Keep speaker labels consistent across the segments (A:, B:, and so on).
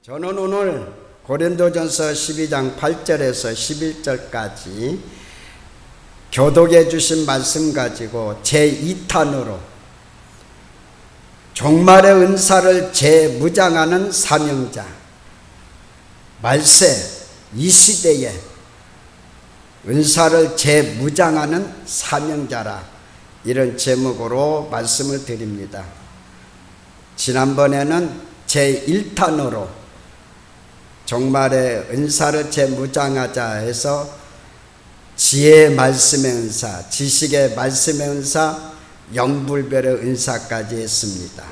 A: 저는 오늘 고린도전서 12장 8절에서 11절까지 교독해 주신 말씀 가지고 제2탄으로 종말의 은사를 재무장하는 사명자, 말세 이 시대에 은사를 재무장하는 사명자라, 이런 제목으로 말씀을 드립니다. 지난번에는 제1탄으로 종말의 은사를 재무장하자 해서 지혜의 말씀의 은사, 지식의 말씀의 은사, 영불별의 은사까지 했습니다.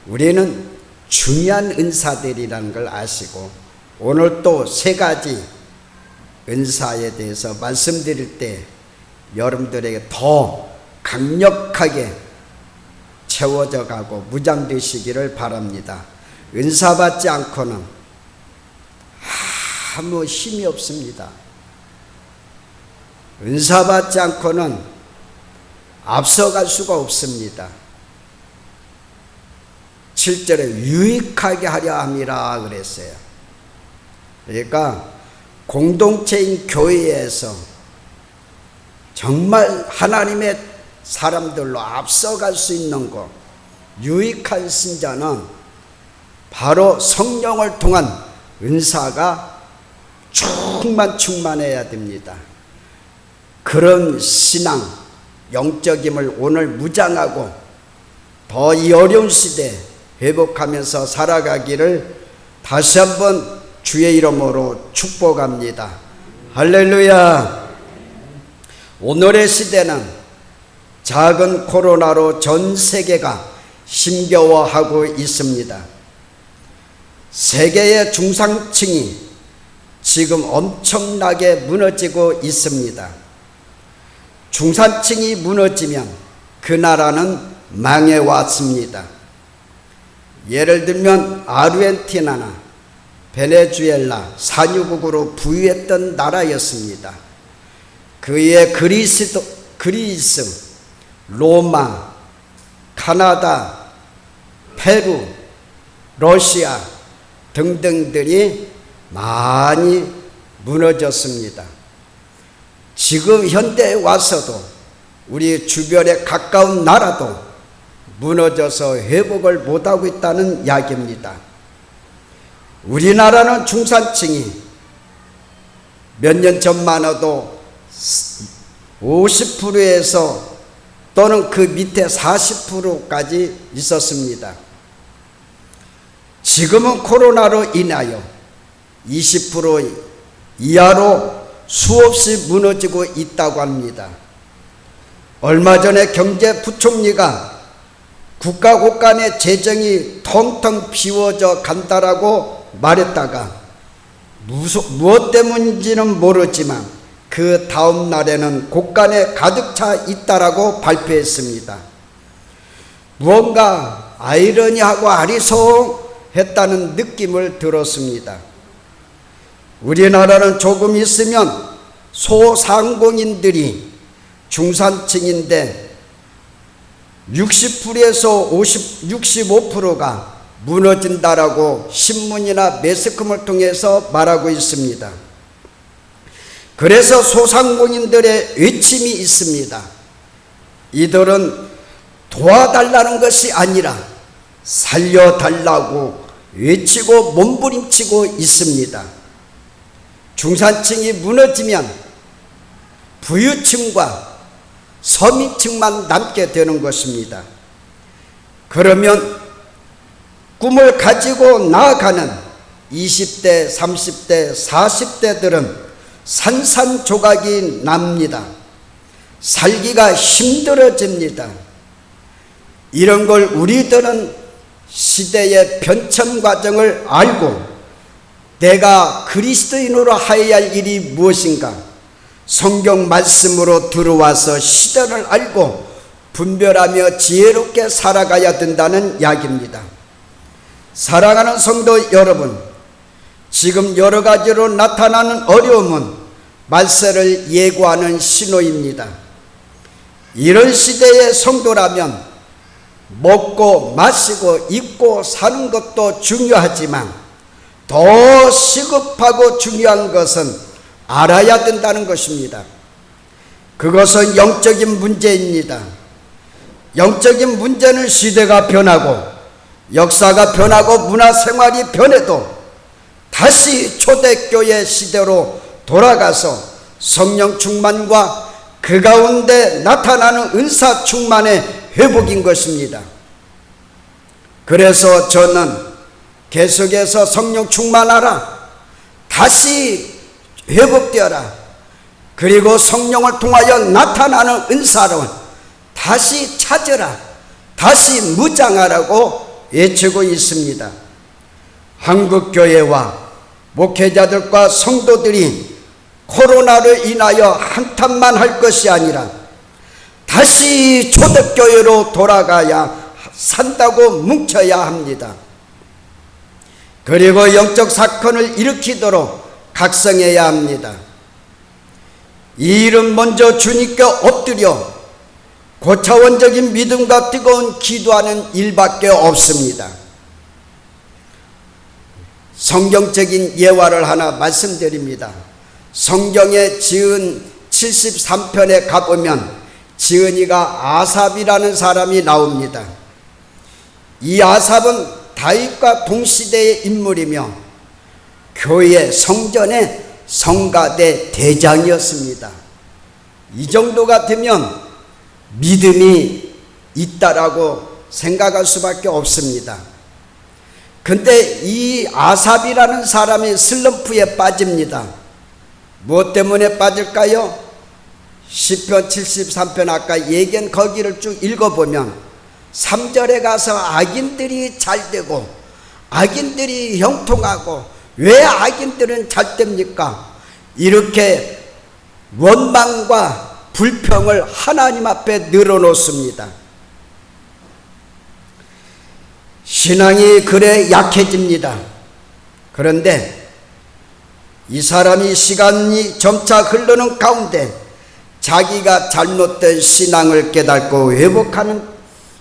A: 우리는 중요한 은사들이라는 걸 아시고, 오늘 또 세 가지 은사에 대해서 말씀드릴 때 여러분들에게 더 강력하게 채워져 가고 무장되시기를 바랍니다. 은사 받지 않고는 아무 힘이 없습니다. 은사 받지 않고는 앞서갈 수가 없습니다. 7절에 유익하게 하려 함이라 그랬어요. 그러니까 공동체인 교회에서 정말 하나님의 사람들로 앞서갈 수 있는 것, 유익한 신자는 바로 성령을 통한 은사가 충만해야 됩니다. 그런 신앙, 영적임을 오늘 무장하고 더 이 어려운 시대 회복하면서 살아가기를 다시 한번 주의 이름으로 축복합니다. 할렐루야. 오늘의 시대는 작은 코로나로 전 세계가 힘겨워하고 있습니다. 세계의 중산층이 지금 엄청나게 무너지고 있습니다. 중산층이 무너지면 그 나라는 망해 왔습니다. 예를 들면 아르헨티나나 베네수엘라 산유국으로 부유했던 나라였습니다. 그의 그리스, 로마, 카나다, 페루, 러시아 등등들이 많이 무너졌습니다. 지금 현대에 와서도 우리 주변에 가까운 나라도 무너져서 회복을 못하고 있다는 이야기입니다. 우리나라는 중산층이 몇 년 전만 해도 50%에서 또는 그 밑에 40%까지 있었습니다. 지금은 코로나로 인하여 20% 이하로 수없이 무너지고 있다고 합니다. 얼마 전에 경제부총리가 국가 곳간의 재정이 텅텅 비워져 간다라고 말했다가 무엇 때문인지는 모르지만 그 다음 날에는 곳간에 가득 차 있다라고 발표했습니다. 무언가 아이러니하고 아리송했다는 느낌을 들었습니다. 우리나라는 조금 있으면 소상공인들이 중산층인데 60%에서 65%가 무너진다라고 신문이나 매스컴을 통해서 말하고 있습니다. 그래서 소상공인들의 외침이 있습니다. 이들은 도와달라는 것이 아니라 살려달라고 외치고 몸부림치고 있습니다. 중산층이 무너지면 부유층과 서민층만 남게 되는 것입니다. 그러면 꿈을 가지고 나아가는 20대, 30대, 40대들은 산산조각이 납니다. 살기가 힘들어집니다. 이런 걸 우리들은 시대의 변천 과정을 알고 내가 그리스도인으로 하여야 할 일이 무엇인가, 성경 말씀으로 들어와서 시대를 알고 분별하며 지혜롭게 살아가야 된다는 이야기입니다. 사랑하는 성도 여러분, 지금 여러 가지로 나타나는 어려움은 말세를 예고하는 신호입니다. 이런 시대의 성도라면 먹고 마시고 입고 사는 것도 중요하지만 더 시급하고 중요한 것은 알아야 된다는 것입니다. 그것은 영적인 문제입니다. 영적인 문제는 시대가 변하고 역사가 변하고 문화생활이 변해도 다시 초대교회 시대로 돌아가서 성령 충만과 그 가운데 나타나는 은사 충만의 회복인 것입니다. 그래서 저는 계속해서 성령 충만하라, 다시 회복되어라, 그리고 성령을 통하여 나타나는 은사를 다시 찾으라, 다시 무장하라고 외치고 있습니다. 한국교회와 목회자들과 성도들이 코로나로 인하여 한탄만 할 것이 아니라 다시 초대교회로 돌아가야 산다고 뭉쳐야 합니다. 그리고 영적 사건을 일으키도록 각성해야 합니다. 이 일은 먼저 주님께 엎드려 고차원적인 믿음과 뜨거운 기도하는 일밖에 없습니다. 성경적인 예화를 하나 말씀드립니다. 성경에 지은 73편에 가보면 지은이가 아삽이라는 사람이 나옵니다. 이 아삽은 다윗과 동시대의 인물이며 교회 성전의 성가대 대장이었습니다. 이 정도가 되면 믿음이 있다라고 생각할 수밖에 없습니다. 근데 이 아삽이라는 사람이 슬럼프에 빠집니다. 무엇 때문에 빠질까요? 시편 73편 아까 얘기한 거기를 쭉 읽어보면 3절에 가서 악인들이 잘 되고 악인들이 형통하고 왜 악인들은 잘 됩니까? 이렇게 원망과 불평을 하나님 앞에 늘어놓습니다. 신앙이 그래 약해집니다. 그런데 이 사람이 시간이 점차 흐르는 가운데 자기가 잘못된 신앙을 깨닫고 회복하는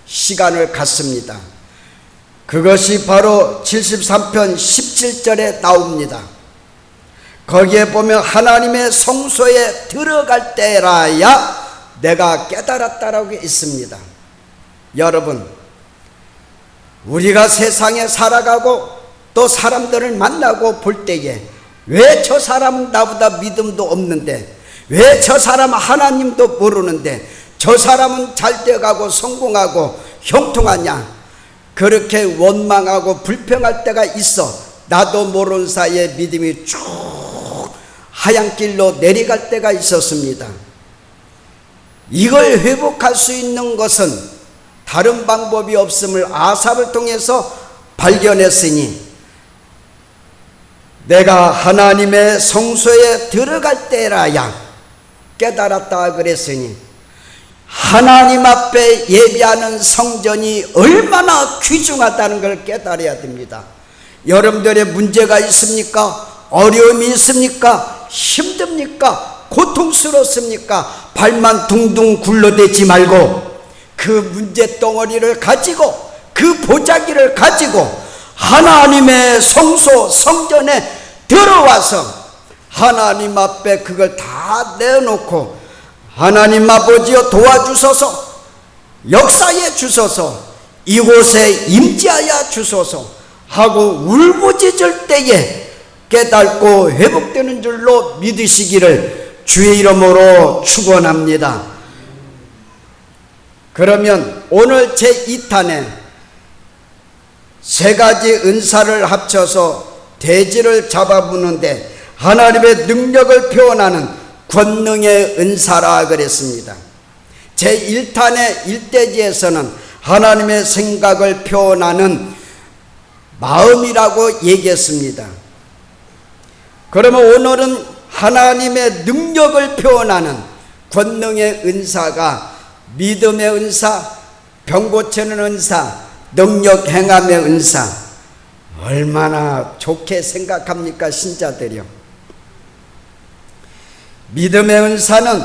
A: 시간을 갖습니다. 그것이 바로 73편 17절에 나옵니다. 거기에 보면 하나님의 성소에 들어갈 때라야 내가 깨달았다라고 있습니다. 여러분, 우리가 세상에 살아가고 또 사람들을 만나고 볼 때에 왜 저 사람은 나보다 믿음도 없는데, 왜 저 사람은 하나님도 모르는데 저 사람은 잘 돼가고 성공하고 형통하냐, 그렇게 원망하고 불평할 때가 있어. 나도 모르는 사이에 믿음이 쭉 하얀 길로 내려갈 때가 있었습니다. 이걸 회복할 수 있는 것은 다른 방법이 없음을 아삽을 통해서 발견했으니, 내가 하나님의 성소에 들어갈 때라야 깨달았다 그랬으니, 하나님 앞에 예배하는 성전이 얼마나 귀중하다는 걸 깨달아야 됩니다. 여러분들의 문제가 있습니까? 어려움이 있습니까? 힘듭니까? 고통스럽습니까? 발만 둥둥 굴러대지 말고 그 문제 덩어리를 가지고, 그 보자기를 가지고 하나님의 성소 성전에 들어와서 하나님 앞에 그걸 다 내놓고, 하나님 아버지여 도와주소서, 역사해 주소서, 이곳에 임재하여 주소서 하고 울부짖을 때에 깨닫고 회복되는 줄로 믿으시기를 주의 이름으로 축원합니다. 그러면 오늘 제2탄에 세 가지 은사를 합쳐서 대지를 잡아보는데 하나님의 능력을 표현하는 권능의 은사라 그랬습니다. 제1탄의 일대지에서는 하나님의 생각을 표현하는 마음이라고 얘기했습니다. 그러면 오늘은 하나님의 능력을 표현하는 권능의 은사가 믿음의 은사, 병 고치는 은사, 능력 행함의 은사, 얼마나 좋게 생각합니까 신자들이요. 믿음의 은사는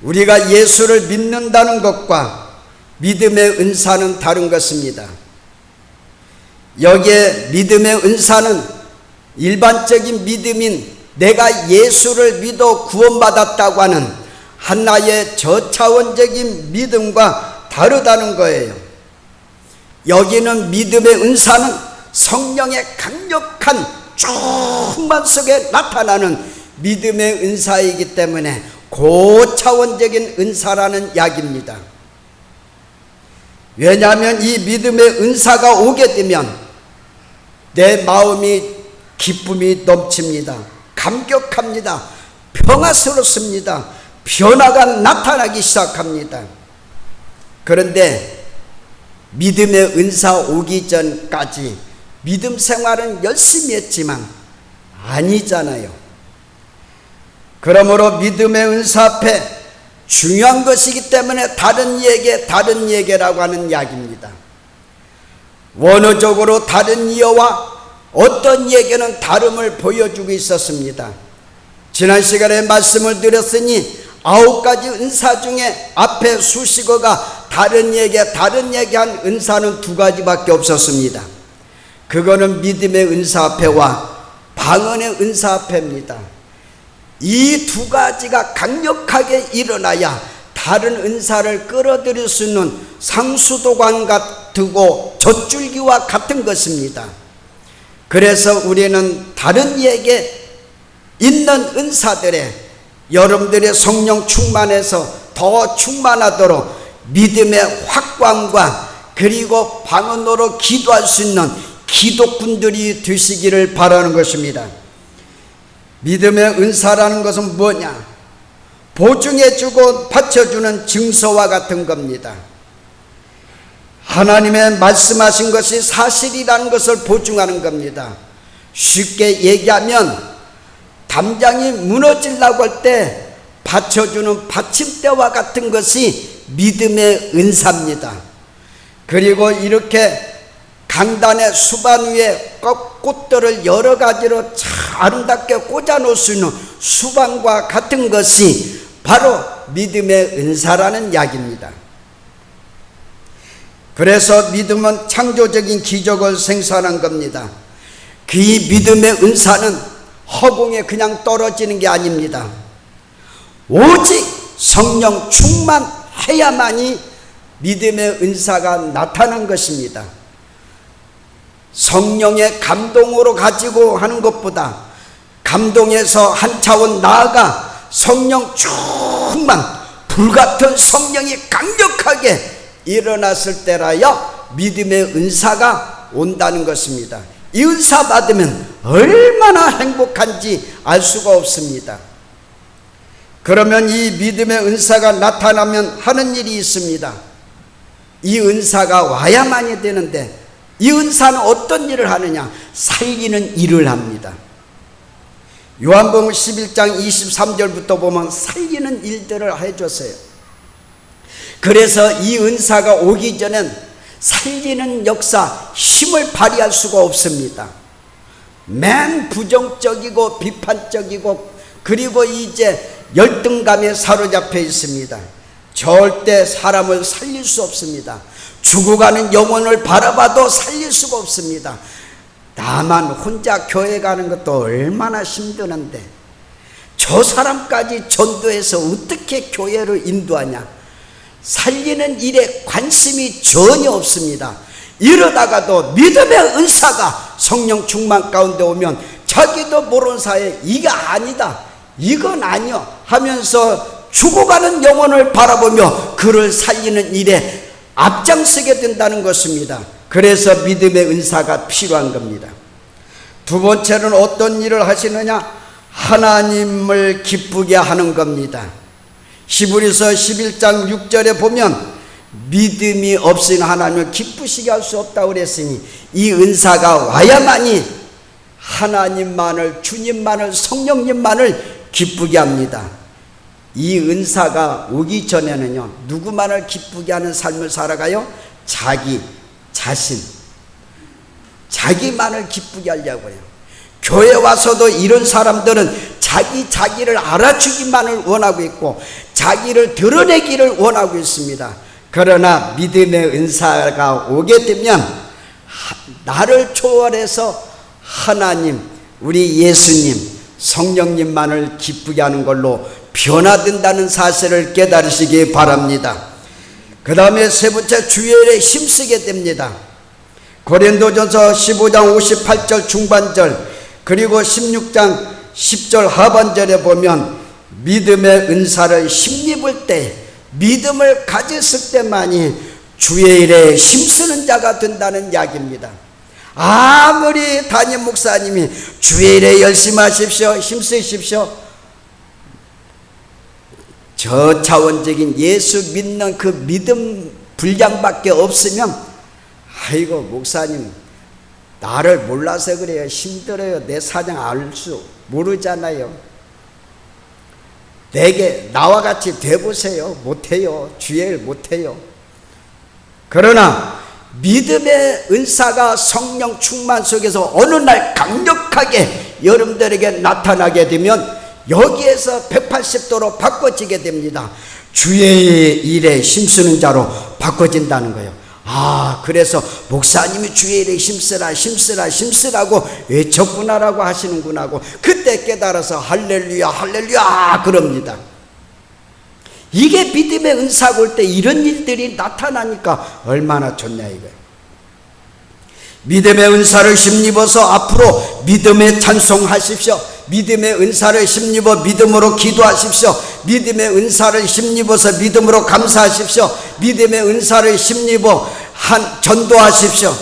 A: 우리가 예수를 믿는다는 것과 믿음의 은사는 다른 것입니다. 여기에 믿음의 은사는 일반적인 믿음인 내가 예수를 믿어 구원받았다고 하는 하나의 저차원적인 믿음과 다르다는 거예요. 여기는 믿음의 은사는 성령의 강력한 충만 속에 나타나는 믿음의 은사이기 때문에 고차원적인 은사라는 이야기입니다. 왜냐하면 이 믿음의 은사가 오게 되면 내 마음이 기쁨이 넘칩니다. 감격합니다. 평화스럽습니다. 변화가 나타나기 시작합니다. 그런데 믿음의 은사 오기 전까지 믿음 생활은 열심히 했지만 아니잖아요. 그러므로 믿음의 은사 앞에 중요한 것이기 때문에 다른 예계라고 하는 이야기입니다. 원어적으로 다른 예와 어떤 예계는 다름을 보여주고 있었습니다. 지난 시간에 말씀을 드렸으니 9가지 은사 중에 앞에 수식어가 다른 얘기한 은사는 2가지밖에 없었습니다. 그거는 믿음의 은사 앞에와 방언의 은사 앞에입니다. 이 2가지가 강력하게 일어나야 다른 은사를 끌어들일 수 있는 상수도관 같고 젖줄기와 같은 것입니다. 그래서 우리는 다른 예에 있는 은사들에 여러분들의 성령 충만해서 더 충만하도록 믿음의 확광과 그리고 방언으로 기도할 수 있는 기도꾼들이 되시기를 바라는 것입니다. 믿음의 은사라는 것은 뭐냐? 보증해주고 받쳐주는 증서와 같은 겁니다. 하나님의 말씀하신 것이 사실이라는 것을 보증하는 겁니다. 쉽게 얘기하면 담장이 무너지려고 할 때 받쳐주는 받침대와 같은 것이 믿음의 은사입니다. 그리고 이렇게 강단의 수반 위에 꽃들을 여러 가지로 참 아름답게 꽂아 놓을 수 있는 수반과 같은 것이 바로 믿음의 은사라는 이야기입니다. 그래서 믿음은 창조적인 기적을 생산한 겁니다. 그 믿음의 은사는 허공에 그냥 떨어지는 게 아닙니다. 오직 성령 충만해야만이 믿음의 은사가 나타난 것입니다. 성령의 감동으로 가지고 하는 것보다 감동에서 한 차원 나아가 성령 충만, 불같은 성령이 강력하게 일어났을 때라야 믿음의 은사가 온다는 것입니다. 이 은사 받으면 얼마나 행복한지 알 수가 없습니다. 그러면 이 믿음의 은사가 나타나면 하는 일이 있습니다. 이 은사가 와야만이 되는데 이 은사는 어떤 일을 하느냐? 살리는 일을 합니다. 요한복음 11장 23절부터 보면 살리는 일들을 해줬어요. 그래서 이 은사가 오기 전엔 살리는 역사, 힘을 발휘할 수가 없습니다. 맨 부정적이고 비판적이고 그리고 이제 열등감에 사로잡혀 있습니다. 절대 사람을 살릴 수 없습니다. 죽어가는 영혼을 바라봐도 살릴 수가 없습니다. 다만 혼자 교회 가는 것도 얼마나 힘드는데 저 사람까지 전도해서 어떻게 교회를 인도하냐? 살리는 일에 관심이 전혀 없습니다. 이러다가도 믿음의 은사가 성령 충만 가운데 오면 자기도 모르는 사이에 이게 아니다, 이건 아니요 하면서 죽어가는 영혼을 바라보며 그를 살리는 일에 앞장서게 된다는 것입니다. 그래서 믿음의 은사가 필요한 겁니다. 두 번째는 어떤 일을 하시느냐? 하나님을 기쁘게 하는 겁니다. 히브리서 11장 6절에 보면 믿음이 없인 하나님을 기쁘시게 할 수 없다고 그랬으니 이 은사가 와야만이 하나님만을, 주님만을, 성령님만을 기쁘게 합니다. 이 은사가 오기 전에는요, 누구만을 기쁘게 하는 삶을 살아가요? 자기 자신, 자기만을 기쁘게 하려고 해요. 교회 와서도 이런 사람들은 자기를 알아주기만을 원하고 있고 자기를 드러내기를 원하고 있습니다. 그러나 믿음의 은사가 오게 되면 나를 초월해서 하나님, 우리 예수님, 성령님만을 기쁘게 하는 걸로 변화된다는 사실을 깨달으시기 바랍니다. 그 다음에 세 번째, 주의 일에 힘쓰게 됩니다. 고린도전서 15장 58절 중반절 그리고 16장 10절 하반절에 보면 믿음의 은사를 힘입을 때, 믿음을 가졌을 때만이 주의 일에 힘쓰는 자가 된다는 이야기입니다. 아무리 담임 목사님이 주의 일에 열심히 하십시오, 힘쓰십시오, 저차원적인 예수 믿는 그 믿음 분량밖에 없으면, 아이고 목사님 나를 몰라서 그래요, 힘들어요, 내 사정 알 수 모르잖아요, 내게 나와 같이 돼보세요, 못해요, 주의 일 못해요. 그러나 믿음의 은사가 성령 충만 속에서 어느 날 강력하게 여러분들에게 나타나게 되면 여기에서 180도로 바꿔지게 됩니다. 주의 일에 힘쓰는 자로 바꿔진다는 거예요. 아, 그래서 목사님이 주의 일에 힘쓰라 힘쓰라 힘쓰라고 외쳤구나라고 하시는구나 하고 그때 깨달아서 할렐루야 할렐루야 그럽니다. 이게 믿음의 은사가 올 때 이런 일들이 나타나니까 얼마나 좋냐 이거예요. 믿음의 은사를 힘입어서 앞으로 믿음에 찬송하십시오. 믿음의 은사를 힘입어 믿음으로 기도하십시오. 믿음의 은사를 힘입어서 믿음으로 감사하십시오. 믿음의 은사를 힘입어 전도하십시오.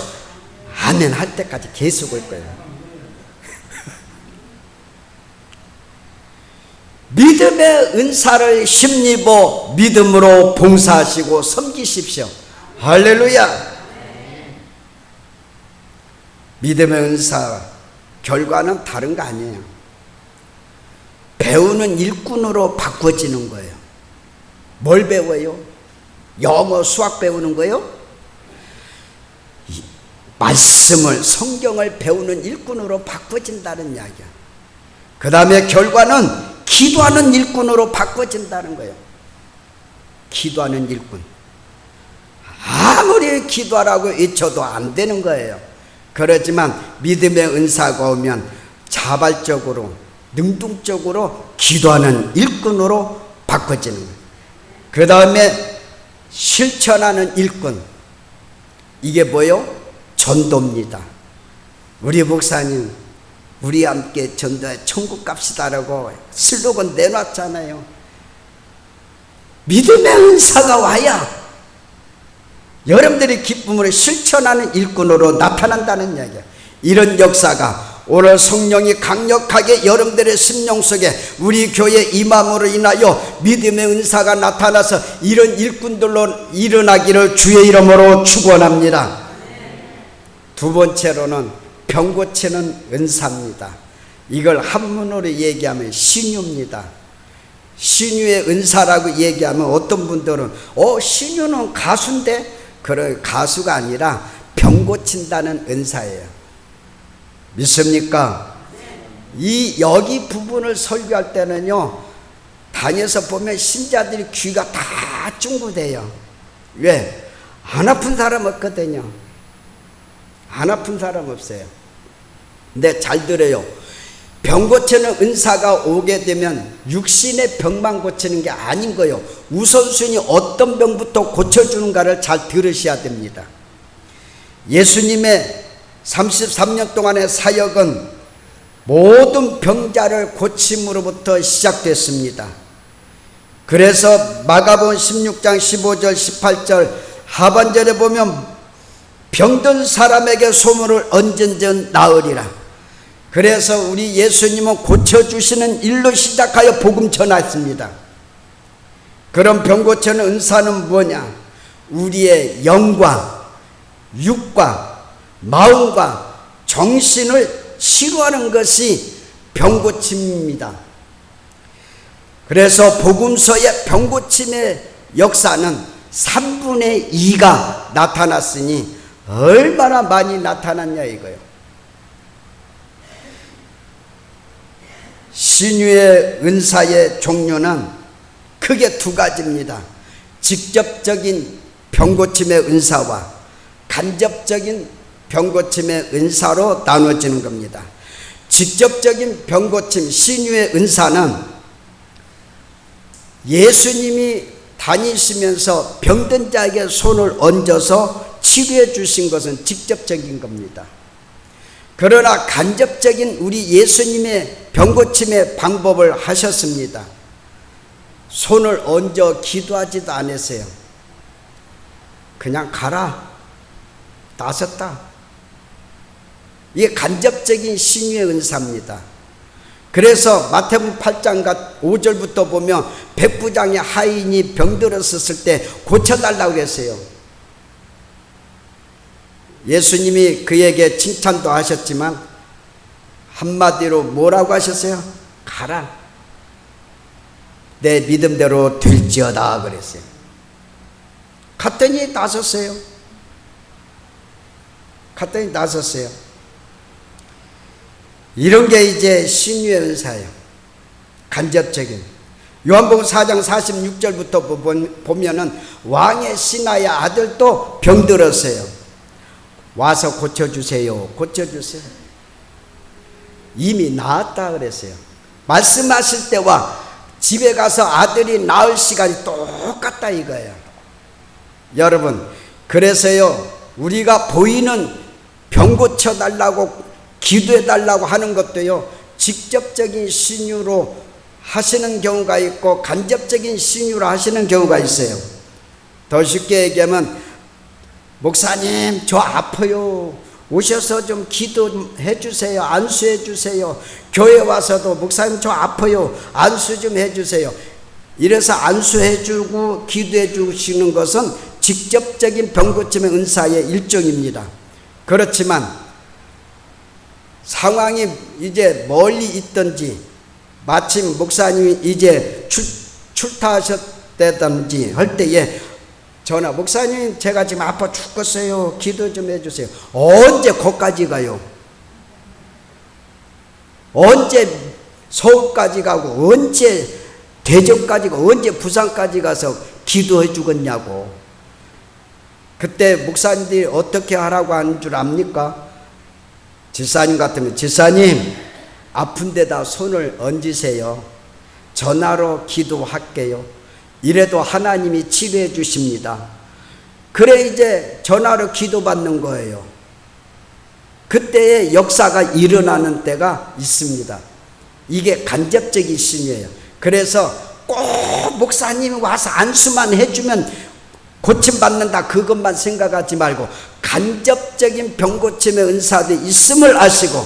A: 아멘 할 때까지 계속 올 거예요. 믿음의 은사를 힘입어 믿음으로 봉사하시고 섬기십시오. 할렐루야. 믿음의 은사 결과는 다른 거 아니에요. 배우는 일꾼으로 바꿔지는 거예요. 뭘 배워요? 영어, 수학 배우는 거예요? 말씀을, 성경을 배우는 일꾼으로 바꿔진다는 이야기야. 그 다음에 결과는 기도하는 일꾼으로 바꿔진다는 거예요. 기도하는 일꾼. 아무리 기도하라고 외쳐도 안 되는 거예요. 그렇지만 믿음의 은사가 오면 자발적으로 능동적으로 기도하는 일꾼으로 바꿔지는 거예요. 그 다음에 실천하는 일꾼. 이게 뭐요? 전도입니다. 우리 목사님 우리 함께 전도해 천국 갑시다라고 슬로건 내놨잖아요. 믿음의 은사가 와야 여러분들이 기쁨으로 실천하는 일꾼으로 나타난다는 이야기야. 이런 역사가 오늘 성령이 강력하게 여러분들의 심령 속에 우리 교회 임함으로 인하여 믿음의 은사가 나타나서 이런 일꾼들로 일어나기를 주의 이름으로 축원합니다. 두 번째로는 병 고치는 은사입니다. 이걸 한문으로 얘기하면 신유입니다. 신유의 은사라고 얘기하면 어떤 분들은 신유는 가수인데, 그런 가수가 아니라 병 고친다는 은사예요. 믿습니까? 여기 부분을 설교할 때는요, 다녀서 보면 신자들이 귀가 다 쫑긋해요. 왜? 안 아픈 사람 없거든요. 안 아픈 사람 없어요. 근데 잘 들어요. 병 고치는 은사가 오게 되면 육신의 병만 고치는 게 아닌 거예요. 우선순위 어떤 병부터 고쳐주는가를 잘 들으셔야 됩니다. 예수님의 33년 동안의 사역은 모든 병자를 고침으로부터 시작됐습니다. 그래서 마가복음 16장 15절 18절 하반절에 보면 병든 사람에게 소문을 언젠전 나으리라. 그래서 우리 예수님은 고쳐주시는 일로 시작하여 복음 전했습니다. 그럼 병 고치는 은사는 뭐냐? 우리의 영과 육과 마음과 정신을 치료하는 것이 병 고침입니다. 그래서 복음서의 병 고침의 역사는 3분의 2가 나타났으니 얼마나 많이 나타났냐 이거예요. 신유의 은사의 종류는 크게 두 가지입니다. 직접적인 병고침의 은사와 간접적인 병고침의 은사로 나눠지는 겁니다. 직접적인 병고침 신유의 은사는 예수님이 다니시면서 병든 자에게 손을 얹어서 치료해 주신 것은 직접적인 겁니다. 그러나 간접적인 우리 예수님의 병고침의 방법을 하셨습니다. 손을 얹어 기도하지도 않으세요. 그냥 가라, 나섰다. 이게 간접적인 신유의 은사입니다. 그래서 마태복음 8장 5절부터 보면 백부장의 하인이 병들었을 때 고쳐달라고 그랬어요. 예수님이 그에게 칭찬도 하셨지만 한마디로 뭐라고 하셨어요? 가라, 내 믿음대로 될지어다 그랬어요. 갔더니 나섰어요. 이런 게 이제 신유의 은사예요. 간접적인. 요한복음 4장 46절부터 보면은 왕의 신하의 아들도 병들었어요. 와서 고쳐주세요. 이미 나았다 그랬어요. 말씀하실 때와 집에 가서 아들이 나을 시간이 똑같다 이거예요. 여러분, 그래서요, 우리가 보이는 병 고쳐달라고 기도해달라고 하는 것도요, 직접적인 신유로 하시는 경우가 있고 간접적인 신유로 하시는 경우가 있어요. 더 쉽게 얘기하면, 목사님 저 아파요, 오셔서 좀 기도해 주세요, 안수해 주세요. 교회 와서도 목사님 저 아파요, 안수 좀 해 주세요. 이래서 안수해 주고 기도해 주시는 것은 직접적인 병고침의 은사의 일종입니다. 그렇지만 상황이 이제 멀리 있든지 마침 목사님이 이제 출타하셨다든지 할 때에 전화, 목사님 제가 지금 아파 죽겠어요, 기도 좀 해주세요. 언제 거기까지 가요? 언제 서울까지 가고 언제 대전까지 가고 언제 부산까지 가서 기도해 주겠냐고. 그때 목사님들이 어떻게 하라고 하는 줄 압니까? 집사님 같으면, 집사님 아픈 데다 손을 얹으세요, 전화로 기도할게요. 이래도 하나님이 치료해 주십니다. 그래 이제 전화로 기도받는 거예요. 그때의 역사가 일어나는 때가 있습니다. 이게 간접적인 신이에요. 그래서 꼭 목사님이 와서 안수만 해주면 고침받는다 그것만 생각하지 말고 간접적인 병고침의 은사도 있음을 아시고,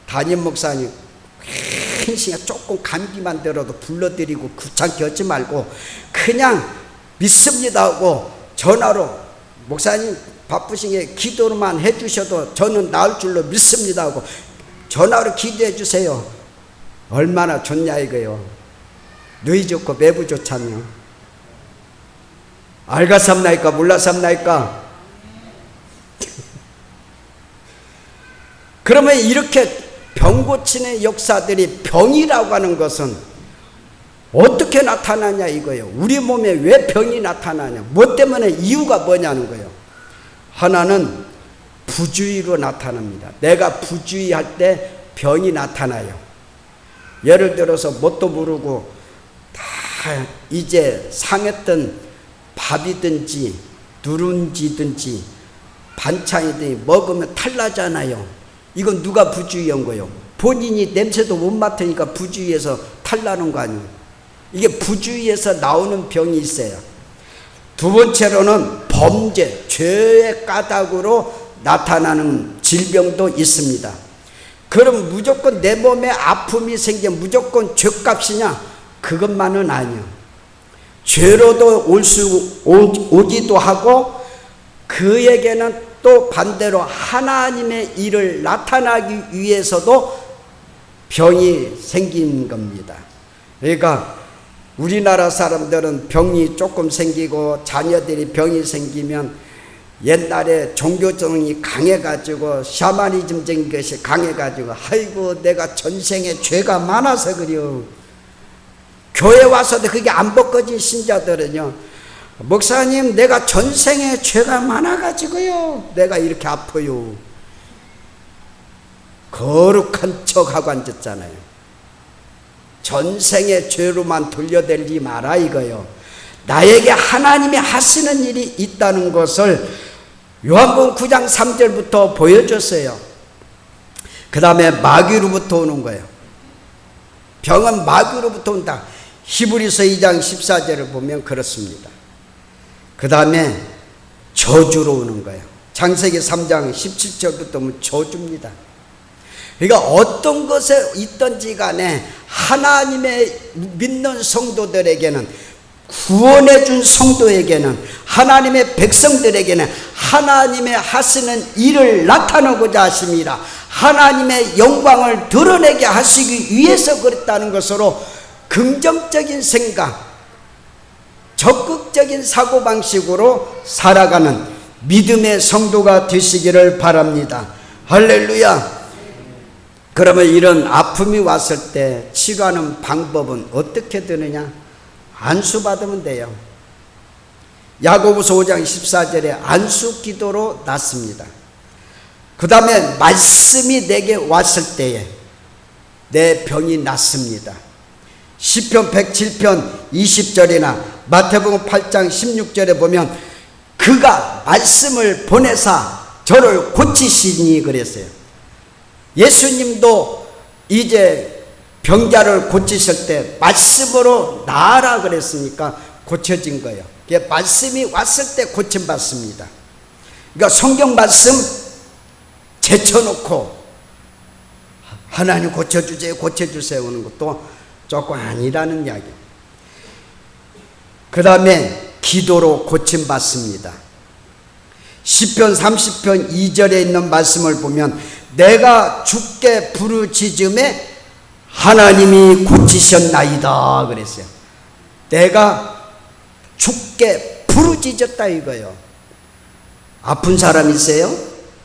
A: 담임 목사님 한 시간 조금 감기만 들어도 불러드리고 귀찮게 하지 말고 그냥 믿습니다 하고 전화로, 목사님 바쁘시게 기도로만 해주셔도 저는 나을 줄로 믿습니다 하고 전화로 기도해 주세요. 얼마나 좋냐 이거요. 너희 좋고 매부 좋잖아요. 알가삼나이까 몰라삼나이까. 그러면 이렇게 병 고치는 역사들이, 병이라고 하는 것은 어떻게 나타나냐 이거예요. 우리 몸에 왜 병이 나타나냐, 뭐 때문에, 이유가 뭐냐는 거예요. 하나는 부주의로 나타납니다. 내가 부주의할 때 병이 나타나요. 예를 들어서 뭣도 모르고 다 이제 상했던 밥이든지 누룽지든지 반찬이든지 먹으면 탈나잖아요. 이건 누가 부주의한 거예요? 본인이 냄새도 못 맡으니까 부주의해서 탈나는 거 아니에요. 이게 부주의해서 나오는 병이 있어요. 두 번째로는 범죄, 죄의 까닭으로 나타나는 질병도 있습니다. 그럼 무조건 내 몸에 아픔이 생기면 무조건 죄값이냐? 그것만은 아니에요. 죄로도 오기도 하고, 그에게는 또 반대로 하나님의 일을 나타나기 위해서도 병이 생긴 겁니다. 그러니까 우리나라 사람들은 병이 조금 생기고 자녀들이 병이 생기면 옛날에 종교적이 강해가지고 샤머니즘적인 것이 강해가지고 아이고 내가 전생에 죄가 많아서 그래요. 교회 와서도 그게 안 벗겨진 신자들은요, 목사님, 내가 전생에 죄가 많아가지고요, 내가 이렇게 아파요. 거룩한 척하고 앉았잖아요. 전생의 죄로만 돌려대지 마라 이거요. 나에게 하나님이 하시는 일이 있다는 것을 요한복음 9장 3절부터 보여줬어요. 그 다음에 마귀로부터 오는 거예요. 병은 마귀로부터 온다. 히브리서 2장 14절을 보면 그렇습니다. 그 다음에 저주로 오는 거예요. 창세기 3장 17절부터 보면 저주입니다. 그러니까 어떤 것에 있든지 간에 하나님의 믿는 성도들에게는, 구원해 준 성도에게는, 하나님의 백성들에게는 하나님의 하시는 일을 나타내고자 하심이라, 하나님의 영광을 드러내게 하시기 위해서 그랬다는 것으로 긍정적인 생각, 적극적인 사고방식으로 살아가는 믿음의 성도가 되시기를 바랍니다. 할렐루야. 그러면 이런 아픔이 왔을 때 치료하는 방법은 어떻게 되느냐? 안수받으면 돼요. 야고보서 5장 14절에 안수 기도로 낫습니다. 그 다음에 말씀이 내게 왔을 때에 내 병이 낫습니다. 시편 107편 20절이나 마태복음 8장 16절에 보면 그가 말씀을 보내사 저를 고치시니 그랬어요. 예수님도 이제 병자를 고치실 때 말씀으로 나아라 그랬으니까 고쳐진 거예요. 말씀이 왔을 때 고침받습니다. 그러니까 성경 말씀 제쳐놓고 하나님 고쳐주세요, 고쳐주세요 하는 것도 조금 아니라는 이야기. 그 다음에 기도로 고침받습니다. 시편 30편 2절에 있는 말씀을 보면 내가 주께 부르짖음에 하나님이 고치셨나이다 그랬어요. 내가 주께 부르짖었다 이거요. 아픈 사람 있어요?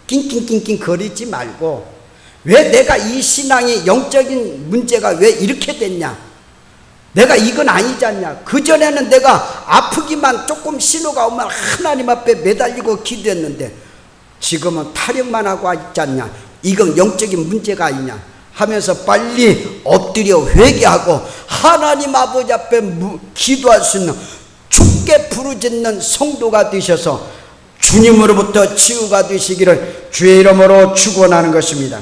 A: 낑낑낑낑 거리지 말고, 왜 내가 이 신앙이 영적인 문제가 왜 이렇게 됐냐, 내가 이건 아니지 않냐, 그전에는 내가 아프기만 조금 신호가 오면 하나님 앞에 매달리고 기도했는데 지금은 타령만 하고 있지 않냐, 이건 영적인 문제가 아니냐 하면서 빨리 엎드려 회개하고 하나님 아버지 앞에 기도할 수 있는 주께 부르짖는 성도가 되셔서 주님으로부터 치유가 되시기를 주의 이름으로 축원하는 것입니다.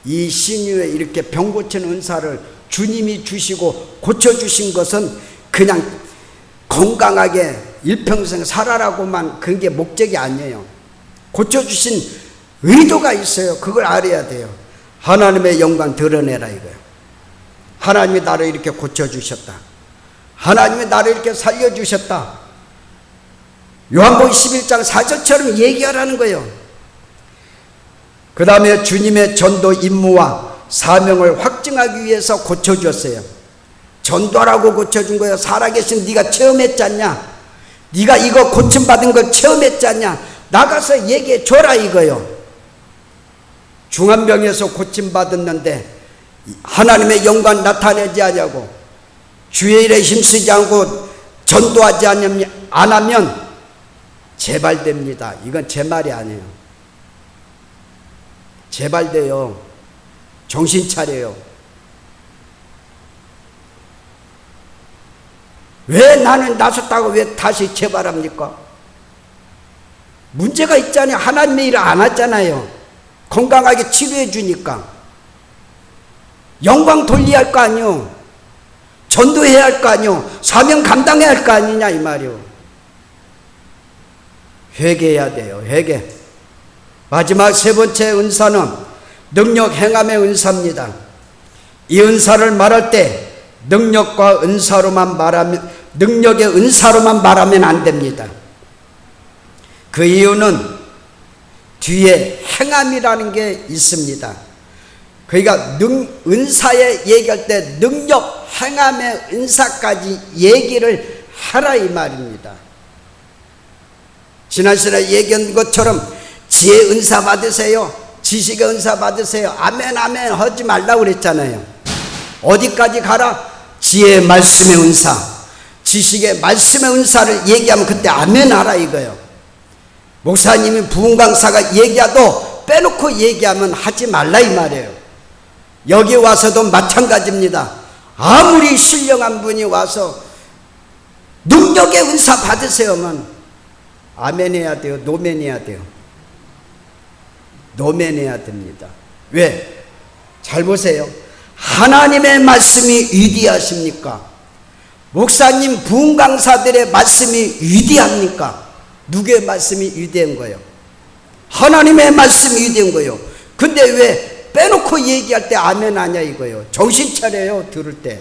A: 이 신유에 이렇게 병 고치는 은사를 주님이 주시고 고쳐주신 것은 그냥 건강하게 일평생 살아라고만 그게 목적이 아니에요. 고쳐주신 의도가 있어요. 그걸 알아야 돼요. 하나님의 영광 드러내라 이거예요. 하나님이 나를 이렇게 고쳐주셨다, 하나님이 나를 이렇게 살려주셨다, 요한복음 11장 4절처럼 얘기하라는 거예요. 그 다음에 주님의 전도 임무와 사명을 확증하기 위해서 고쳐주었어요. 전도라고 고쳐준 거예요. 살아계신 네가 체험했지 않냐, 네가 이거 고침받은 걸 체험했지 않냐, 나가서 얘기해 줘라 이거요. 중환병에서 고침받았는데 하나님의 영광 나타내지 않냐고, 주의 일에 힘쓰지 않고 전도하지 안 하면 재발됩니다. 이건 제 말이 아니에요. 재발돼요. 정신 차려요. 왜 나는 나섰다고 왜 다시 재발합니까? 문제가 있잖아요. 하나님의 일을 안 하잖아요. 건강하게 치료해 주니까. 영광 돌려야 할 거 아니요, 전도해야 할 거 아니요, 사명 감당해야 할 거 아니냐 이 말이요. 회개해야 돼요. 회개. 마지막 세 번째 은사는 능력 행함의 은사입니다. 이 은사를 말할 때 능력과 은사로만 말하면, 능력의 은사로만 말하면 안 됩니다. 그 이유는 뒤에 행함이라는 게 있습니다. 그러니까 은사에 얘기할 때 능력, 행함의 은사까지 얘기를 하라 이 말입니다. 지난 시간에 얘기한 것처럼 지혜 은사 받으세요, 지식의 은사 받으세요, 아멘 아멘 하지 말라고 그랬잖아요. 어디까지 가라? 지혜의 말씀의 은사, 지식의 말씀의 은사를 얘기하면 그때 아멘 하라 이거예요. 목사님이 부흥 강사가 얘기하도 빼놓고 얘기하면 하지 말라 이 말이에요. 여기 와서도 마찬가지입니다. 아무리 신령한 분이 와서 능력의 은사 받으세요면 아멘 해야 돼요? 노멘 해야 돼요? 노멘 해야 됩니다. 왜? 잘 보세요. 하나님의 말씀이 위대하십니까? 목사님 부흥 강사들의 말씀이 위대합니까? 누구의 말씀이 위대한 거예요? 하나님의 말씀이 위대한 거예요. 근데 왜 빼놓고 얘기할 때 아멘 하냐 이거예요. 정신 차려요 들을 때.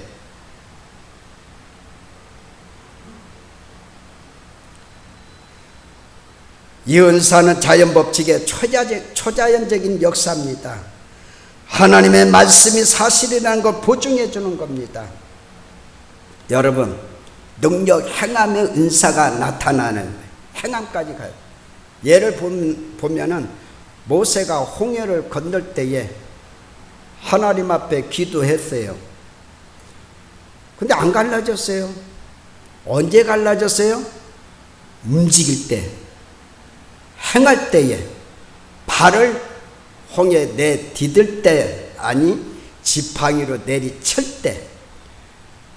A: 이 은사는 자연법칙의 초자연적인 역사입니다. 하나님의 말씀이 사실이라는 걸 보증해 주는 겁니다. 여러분, 능력 행함의 은사가 나타나는 행함까지 가요. 예를 보면은 모세가 홍해를 건널 때에 하나님 앞에 기도했어요. 근데 안 갈라졌어요. 언제 갈라졌어요? 움직일 때, 행할 때에, 발을 홍해 내디딜 때, 아니 지팡이로 내리칠 때,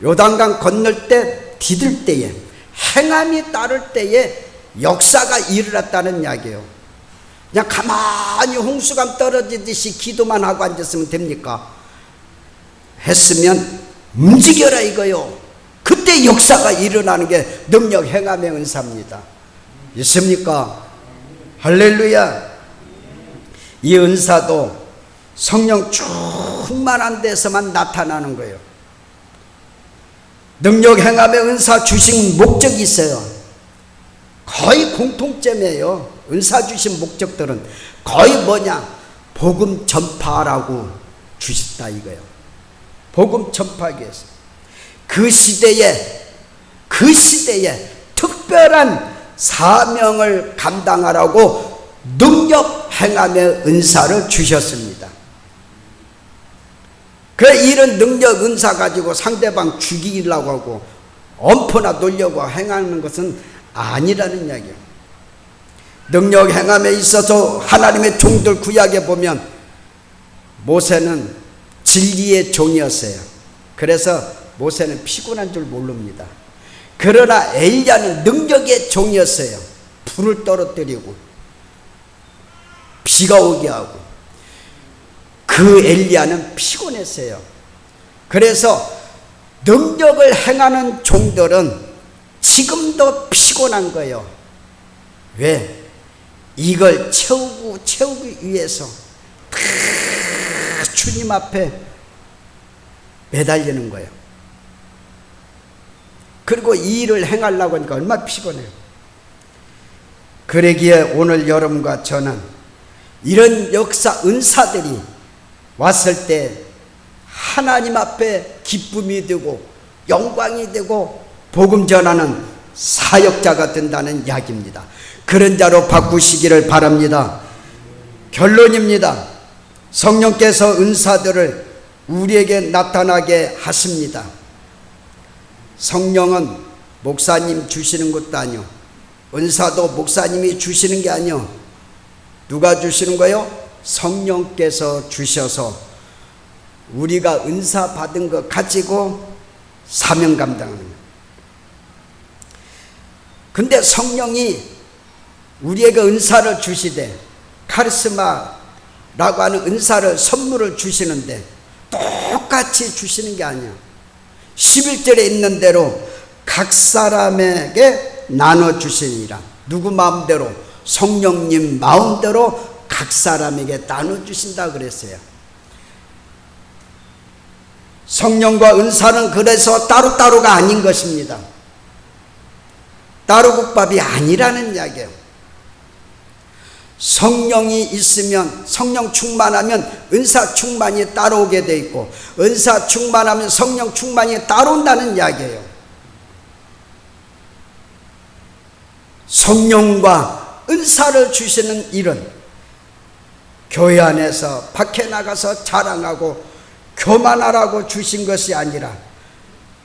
A: 요단강 건널 때, 디딜 때에, 행함이 따를 때에 역사가 일어났다는 이야기예요. 그냥 가만히 홍수감 떨어지듯이 기도만 하고 앉았으면 됩니까? 했으면 움직여라 이거요. 그때 역사가 일어나는 게 능력 행함의 은사입니다. 있습니까? 할렐루야. 이 은사도 성령 충만한 데서만 나타나는 거예요. 능력 행함의 은사 주신 목적이 있어요. 거의 공통점이에요. 은사 주신 목적들은 거의 뭐냐? 복음 전파라고 주셨다 이거예요. 복음 전파하기 위해서 그 시대에 특별한 사명을 감당하라고 능력 행함의 은사를 주셨습니다. 그래 이런 능력 은사 가지고 상대방 죽이려고 하고 엄포나 놀려고 행하는 것은 아니라는 이야기예요. 능력 행함에 있어서 하나님의 종들 구약에 보면 모세는 진리의 종이었어요. 그래서 모세는 피곤한 줄 모릅니다. 그러나 엘리야는 능력의 종이었어요. 불을 떨어뜨리고 비가 오게 하고. 그 엘리야는 피곤했어요. 그래서 능력을 행하는 종들은 지금도 피곤한 거예요. 왜? 이걸 채우기 위해서 주님 앞에 매달리는 거예요. 그리고 이 일을 행하려고 하니까 얼마나 피곤해요. 그러기에 오늘 여러분과 저는 이런 역사 은사들이 왔을 때 하나님 앞에 기쁨이 되고 영광이 되고 복음 전하는 사역자가 된다는 이야기입니다. 그런 자로 바꾸시기를 바랍니다. 결론입니다. 성령께서 은사들을 우리에게 나타나게 하십니다. 성령은 목사님 주시는 것도 아니요, 은사도 목사님이 주시는 게 아니요, 누가 주시는 거예요? 성령께서 주셔서 우리가 은사 받은 것 가지고 사명 감당하는 거예요. 근데 성령이 우리에게 은사를 주시되 카리스마라고 하는 은사를 선물을 주시는데 똑같이 주시는 게 아니야. 11절에 있는 대로 각 사람에게 나눠주시니라. 누구 마음대로? 성령님 마음대로 각 사람에게 나눠주신다 그랬어요. 성령과 은사는 그래서 따로따로가 아닌 것입니다. 따로국밥이 아니라는 이야기예요. 성령이 있으면, 성령 충만하면 은사 충만이 따라오게 돼 있고, 은사 충만하면 성령 충만이 따라온다는 이야기예요. 성령과 은사를 주시는 일은 교회 안에서 밖에 나가서 자랑하고 교만하라고 주신 것이 아니라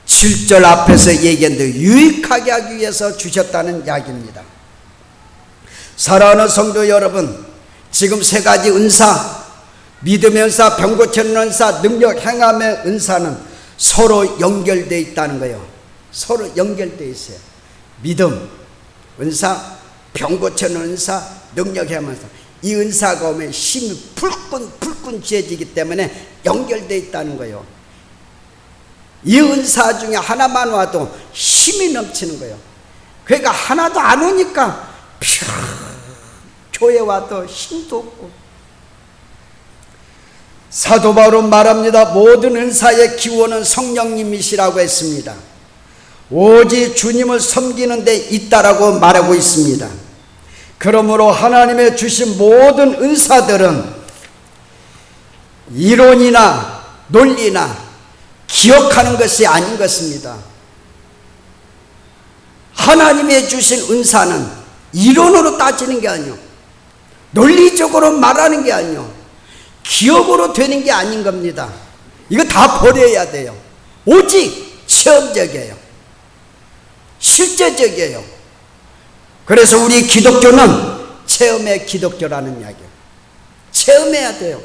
A: 7절 앞에서 얘기했는데 유익하게 하기 위해서 주셨다는 이야기입니다. 사랑하는 성도 여러분, 지금 세 가지 은사, 믿음의 은사, 병 고치는 은사, 능력 행함의 은사는 서로 연결되어 있다는 거예요. 서로 연결되어 있어요. 믿음 은사, 병 고치는 은사, 능력 행함의 은사, 이 은사가 오면 힘이 불끈 쥐어지기 때문에 연결되어 있다는 거예요. 이 은사 중에 하나만 와도 힘이 넘치는 거예요. 그러니까 하나도 안 오니까 교회 와도 힘도 없고. 사도 바울은 말합니다. 모든 은사의 기원은 성령님이시라고 했습니다. 오직 주님을 섬기는 데 있다라고 말하고 있습니다. 그러므로 하나님의 주신 모든 은사들은 이론이나 논리나 기억하는 것이 아닌 것입니다. 하나님의 주신 은사는 이론으로 따지는 게 아니요, 논리적으로 말하는 게 아니요, 기억으로 되는 게 아닌 겁니다. 이거 다 버려야 돼요. 오직 체험적이에요. 실제적이에요. 그래서 우리 기독교는 체험의 기독교라는 이야기예요. 체험해야 돼요.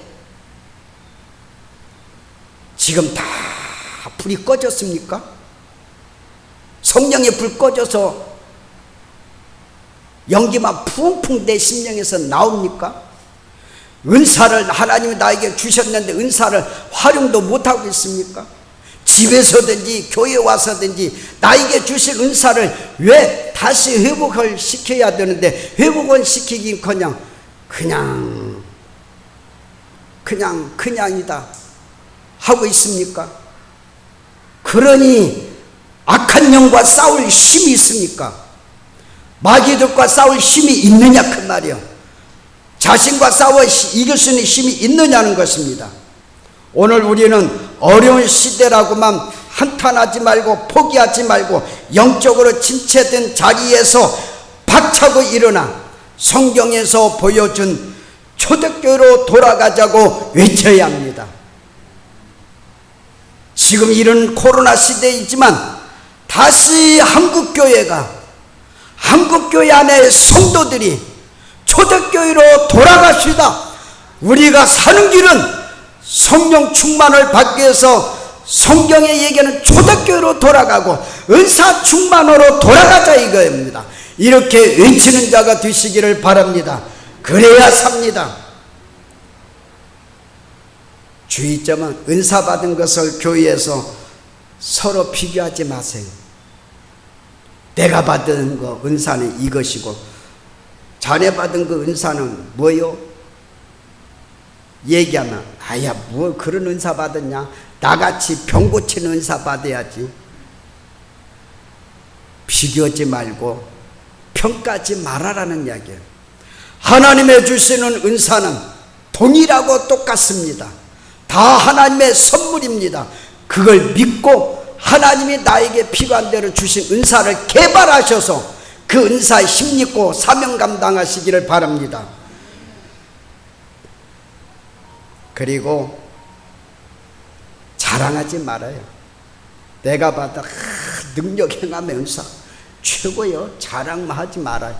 A: 지금 다 불이 꺼졌습니까? 성령의 불 꺼져서 연기만 풍풍 내 심령에서 나옵니까? 은사를 하나님이 나에게 주셨는데 은사를 활용도 못하고 있습니까? 집에서든지 교회 와서든지 나에게 주신 은사를 왜 다시 회복을 시켜야 되는데 회복을 시키긴커녕 그냥이다 하고 있습니까? 그러니 악한 영과 싸울 힘이 있습니까? 마귀들과 싸울 힘이 있느냐 그 말이요. 자신과 싸워 이길 수 있는 힘이 있느냐는 것입니다. 오늘 우리는 어려운 시대라고만 한탄하지 말고 포기하지 말고 영적으로 침체된 자리에서 박차고 일어나 성경에서 보여준 초대교회로 돌아가자고 외쳐야 합니다. 지금 이런 코로나 시대이지만 다시 한국교회 안에 성도들이 초대교회로 돌아갑시다. 우리가 사는 길은 성령 충만을 받기 위해서 성경에 얘기하는 초대교회로 돌아가고 은사 충만으로 돌아가자 이거입니다. 이렇게 외치는 자가 되시기를 바랍니다. 그래야 삽니다. 주의점은 은사 받은 것을 교회에서 서로 비교하지 마세요. 내가 받은 거 은사는 이것이고 자네 받은 그 은사는 뭐요? 얘기하면 아야 뭐 그런 은사 받았냐? 나같이 병 고치는 은사 받아야지. 비교하지 말고 평가하지 말아라는 이야기예요. 하나님의 주시는 은사는 동일하고 똑같습니다. 다 하나님의 선물입니다. 그걸 믿고 하나님이 나에게 필요한 대로 주신 은사를 개발하셔서 그 은사에 힘입고 사명 감당하시기를 바랍니다. 그리고 자랑하지 말아요. 내가 받아 능력 행함의 은사 최고요. 자랑만 하지 말아요.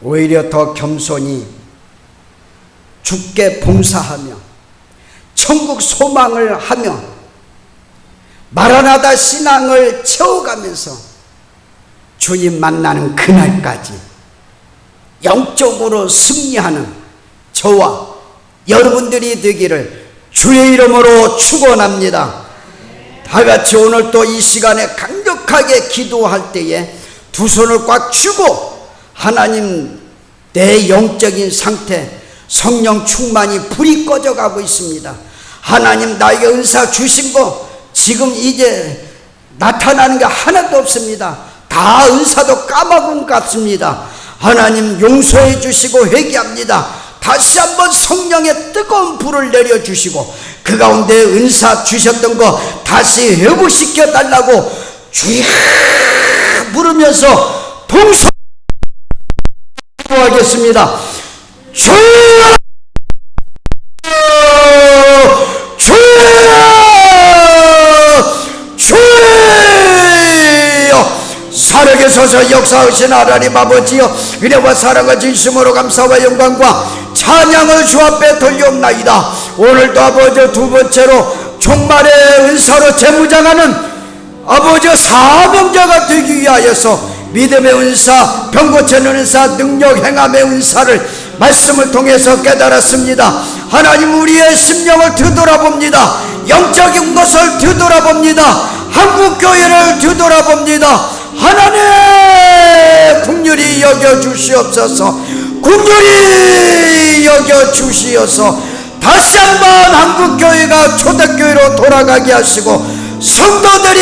A: 오히려 더 겸손히 주께 봉사하며 천국 소망을 하며 마라나다 신앙을 채워가면서 주님 만나는 그날까지 영적으로 승리하는 저와 여러분들이 되기를 주의 이름으로 축원합니다. 다같이 오늘 또 이 시간에 강력하게 기도할 때에 두 손을 꽉 쥐고 하나님 내 영적인 상태 성령 충만이 불이 꺼져가고 있습니다. 하나님 나에게 은사 주신 거 지금 이제 나타나는 게 하나도 없습니다. 다 은사도 까먹은 것 같습니다. 하나님 용서해 주시고 회개합니다. 다시 한번 성령의 뜨거운 불을 내려주시고 그 가운데 은사 주셨던 거 다시 회복시켜 달라고 주여 부르면서 동서 기도하겠습니다. 주여 주여 살아계 서서 역사하신 하나님 아버지여, 은혜와 사랑과 진심으로 감사와 영광과 찬양을 주 앞에 돌려옵나이다. 오늘도 아버지 두 번째로 종말의 은사로 재무장하는 아버지 사명자가 되기 위하여서 믿음의 은사, 병 고치는 은사, 능력 행함의 은사를 말씀을 통해서 깨달았습니다. 하나님, 우리의 심령을 뒤돌아봅니다. 영적인 것을 뒤돌아봅니다. 한국교회를 뒤돌아봅니다. 하나님, 긍휼히 여겨주시옵소서. 긍휼히 여겨주시어서 다시 한번 한국교회가 초대교회로 돌아가게 하시고, 성도들이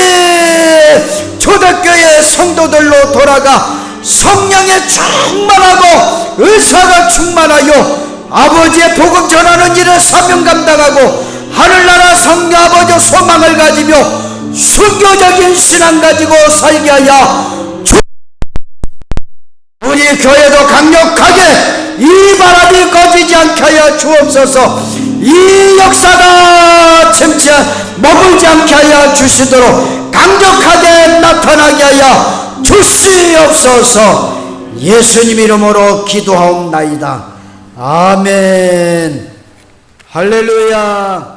A: 초대교회 성도들로 돌아가 성령에 충만하고 의사가 충만하여 아버지의 복음 전하는 일을 사명 감당하고 하늘나라 성령 아버지 소망을 가지며 순교적인 신앙 가지고 살게 하여 우리 교회도 강력하게 이 바람이 꺼지지 않게 하여 주옵소서. 이 역사가 머물지 않게 하여 주시도록 강력하게 나타나게 하여 주시옵소서. 예수님 이름으로 기도하옵나이다. 아멘. 할렐루야.